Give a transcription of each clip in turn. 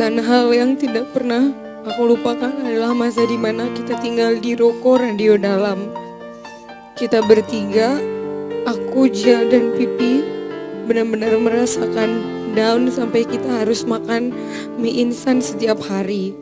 Dan hal yang tidak pernah aku lupakan adalah masa dimana kita tinggal di ruko radio dalam. Kita bertiga, aku, Jill, dan Pipi, benar-benar merasakan down sampai kita harus makan mie instan setiap hari.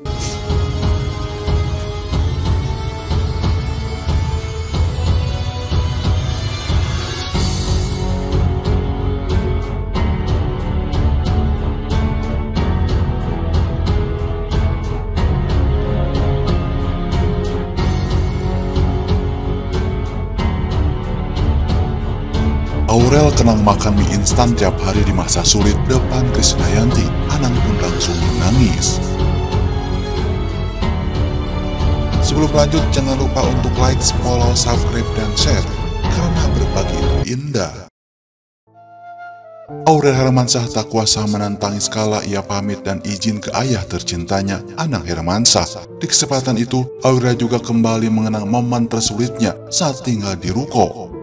Aurel kenang makan mie instan tiap hari di masa sulit depan Krisdayanti. Anang pun langsung menangis. Sebelum lanjut, jangan lupa untuk like, follow, subscribe, dan share, karena berbagi itu indah. Aurel Hermansyah tak kuasa menantangi skala ia pamit dan izin ke ayah tercintanya, Anang Hermansyah. Di kesempatan itu, Aurel juga kembali mengenang momen tersulitnya saat tinggal di ruko.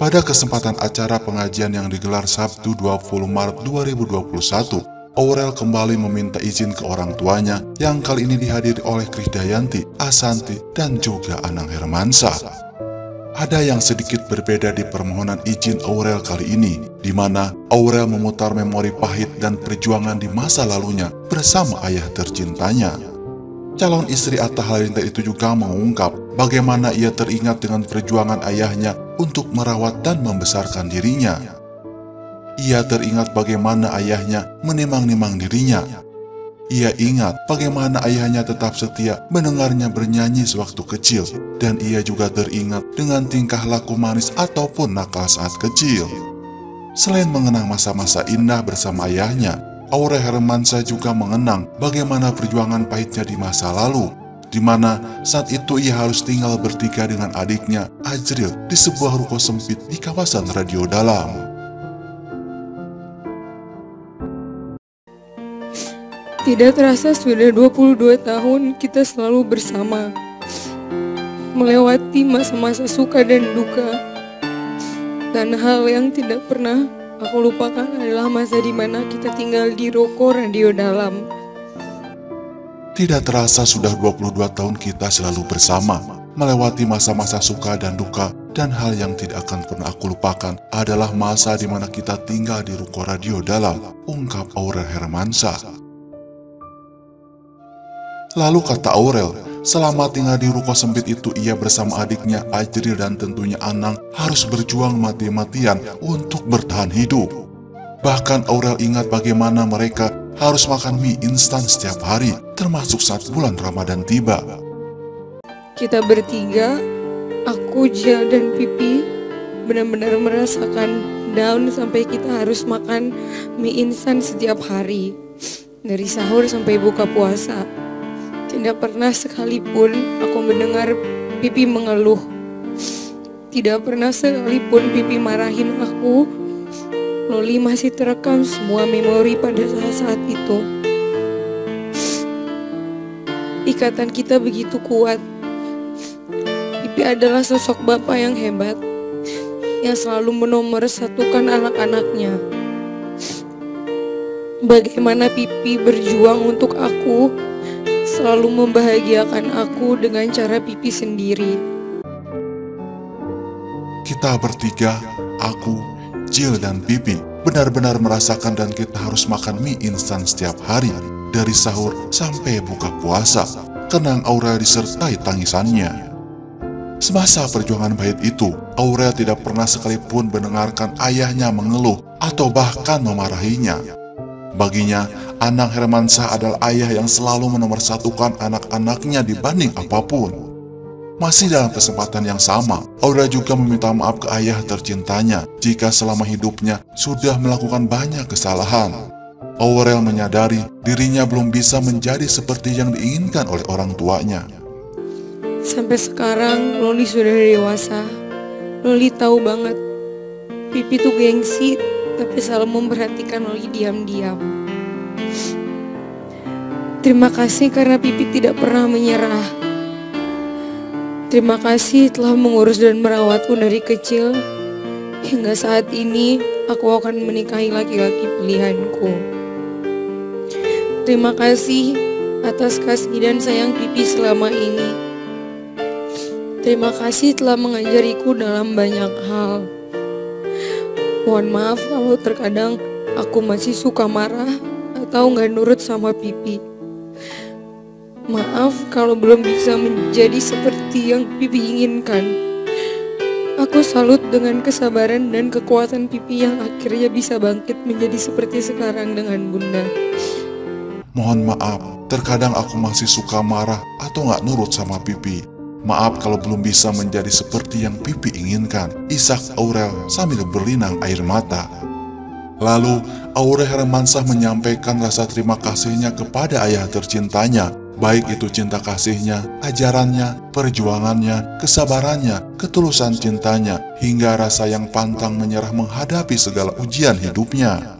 Pada kesempatan acara pengajian yang digelar Sabtu 20 Maret 2021, Aurel kembali meminta izin ke orang tuanya yang kali ini dihadiri oleh Krisdayanti, Asanti, dan juga Anang Hermansyah. Ada yang sedikit berbeda di permohonan izin Aurel kali ini, di mana Aurel memutar memori pahit dan perjuangan di masa lalunya bersama ayah tercintanya. Calon istri Atta Halilintar itu juga mengungkap bagaimana ia teringat dengan perjuangan ayahnya untuk merawat dan membesarkan dirinya. Ia teringat bagaimana ayahnya menimang-nimang dirinya. Ia ingat bagaimana ayahnya tetap setia mendengarnya bernyanyi sewaktu kecil, dan ia juga teringat dengan tingkah laku manis ataupun nakal saat kecil. Selain mengenang masa-masa indah bersama ayahnya, Aurel Hermansyah juga mengenang bagaimana perjuangan pahitnya di masa lalu, di mana saat itu ia harus tinggal bertiga dengan adiknya, Ajril, di sebuah ruko sempit di kawasan radio dalam. Tidak terasa sudah 22 tahun kita selalu bersama, melewati masa-masa suka dan duka. Dan hal yang tidak pernah aku lupakan adalah masa dimana kita tinggal di ruko radio dalam. Tidak terasa sudah 22 tahun kita selalu bersama, melewati masa-masa suka dan duka, dan hal yang tidak akan pernah aku lupakan adalah masa dimana kita tinggal di ruko radio dalam, ungkap Aurel Hermansyah. Lalu kata Aurel, selama tinggal di ruko sempit itu ia bersama adiknya Ajril dan tentunya Anang harus berjuang mati-matian untuk bertahan hidup. Bahkan Aurel ingat bagaimana mereka harus makan mie instan setiap hari, termasuk saat bulan Ramadan tiba. Kita bertiga, aku, Jill, dan Pipi, benar-benar merasakan down sampai kita harus makan mie instan setiap hari, dari sahur sampai buka puasa. Tidak pernah sekalipun aku mendengar Pipi mengeluh. Tidak pernah sekalipun Pipi marahin aku. Loli masih terekam semua memori pada saat-saat itu. Ikatan kita begitu kuat. Pipi adalah sosok bapak yang hebat, yang selalu menomorsatukan anak-anaknya. Bagaimana Pipi berjuang untuk aku, selalu membahagiakan aku dengan cara Pipi sendiri. Kita bertiga, aku, Jill, dan Pipi, benar-benar merasakan dan kita harus makan mie instan setiap hari, dari sahur sampai buka puasa. Kenang Aurel disertai tangisannya. Semasa perjuangan pahit itu, Aurel tidak pernah sekalipun mendengarkan ayahnya mengeluh atau bahkan memarahinya. Baginya, Anang Hermansyah adalah ayah yang selalu menomorsatukan anak-anaknya dibanding apapun. Masih dalam kesempatan yang sama, Aurel juga meminta maaf ke ayah tercintanya jika selama hidupnya sudah melakukan banyak kesalahan. Aurel menyadari dirinya belum bisa menjadi seperti yang diinginkan oleh orang tuanya. Sampai sekarang Loli sudah dewasa. Loli tahu banget Pipi tuh gengsi, tapi selalu memperhatikan Loli diam-diam. Terima kasih karena Pipi tidak pernah menyerah. Terima kasih telah mengurus dan merawatku dari kecil. Hingga saat ini aku akan menikahi laki-laki pilihanku. Terima kasih atas kasih dan sayang Pipi selama ini. Terima kasih telah mengajariku dalam banyak hal. Mohon maaf kalau terkadang aku masih suka marah atau nggak nurut sama Pipi. Maaf kalau belum bisa menjadi seperti yang Pipi inginkan. Aku salut dengan kesabaran dan kekuatan Pipi yang akhirnya bisa bangkit menjadi seperti sekarang dengan Bunda. Mohon maaf, terkadang aku masih suka marah atau nggak nurut sama Pipi. Maaf kalau belum bisa menjadi seperti yang Pipi inginkan. Ishak Aurel sambil berlinang air mata. Lalu Aurel Hermansyah menyampaikan rasa terima kasihnya kepada ayah tercintanya. Baik itu cinta kasihnya, ajarannya, perjuangannya, kesabarannya, ketulusan cintanya, hingga rasa yang pantang menyerah menghadapi segala ujian hidupnya.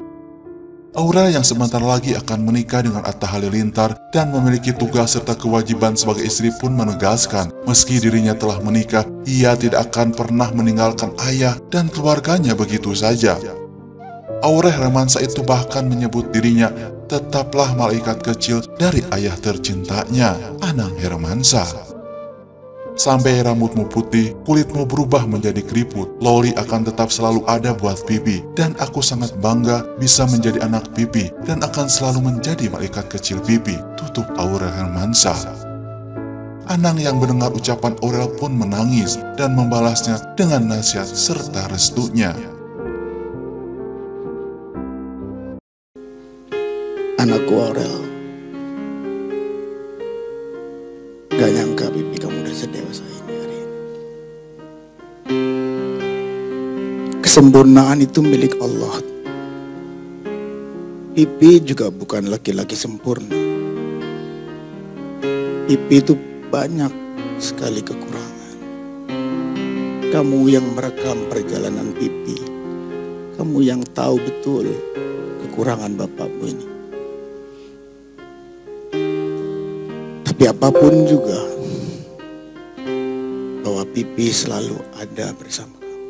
Aurel yang sebentar lagi akan menikah dengan Atta Halilintar dan memiliki tugas serta kewajiban sebagai istri pun menegaskan, meski dirinya telah menikah, ia tidak akan pernah meninggalkan ayah dan keluarganya begitu saja. Aurel Hermansyah itu bahkan menyebut dirinya tetaplah malaikat kecil dari ayah tercintanya, Anang Hermansyah. Sampai rambutmu putih, kulitmu berubah menjadi keriput, Loli akan tetap selalu ada buat Pipi. Dan aku sangat bangga bisa menjadi anak Pipi dan akan selalu menjadi malaikat kecil Pipi, tutup Aurel Hermansyah. Anang yang mendengar ucapan Aurel pun menangis dan membalasnya dengan nasihat serta restunya. Anakku Aurel, gak nyangka Pipi kamu udah sedewasa ini hari ini. Kesempurnaan itu milik Allah. Pipi juga bukan laki-laki sempurna. Pipi itu banyak sekali kekurangan. Kamu yang merekam perjalanan Pipi, kamu yang tahu betul kekurangan bapakmu ini. Tapi apapun juga, bahwa Pipi selalu ada bersama kamu.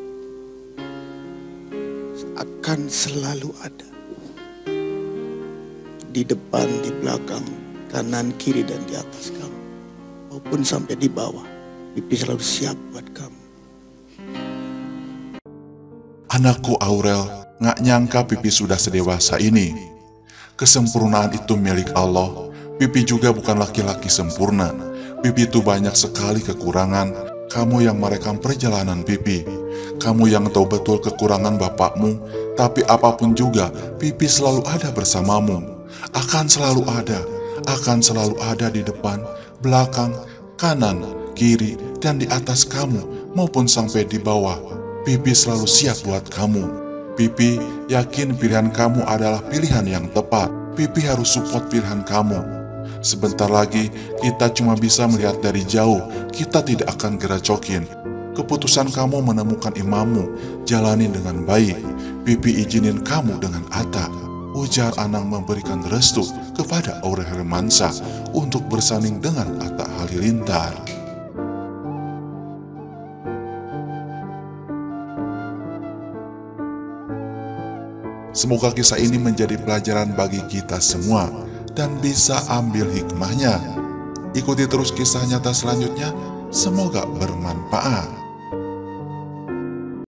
Akan selalu ada. Di depan, di belakang, kanan, kiri, dan di atas kamu. Maupun sampai di bawah, Pipi selalu siap buat kamu. Anakku Aurel, gak nyangka Pipi sudah sedewasa ini. Kesempurnaan itu milik Allah. Pipi juga bukan laki-laki sempurna. Pipi itu banyak sekali kekurangan. Kamu yang merekam perjalanan Pipi. Kamu yang tahu betul kekurangan bapakmu. Tapi apapun juga, Pipi selalu ada bersamamu. Akan selalu ada di depan, belakang, kanan, kiri, dan di atas kamu, maupun sampai di bawah. Pipi selalu siap buat kamu. Pipi yakin pilihan kamu adalah pilihan yang tepat. Pipi harus support pilihan kamu. Sebentar lagi kita cuma bisa melihat dari jauh, kita tidak akan geracokin. Keputusan kamu menemukan imammu, jalani dengan baik. Pipi izinin kamu dengan Atta, ujar Anang memberikan restu kepada Aurel Hermansyah untuk bersanding dengan Atta Halilintar. Semoga kisah ini menjadi pelajaran bagi kita semua dan bisa ambil hikmahnya. Ikuti terus kisah nyata selanjutnya, semoga bermanfaat.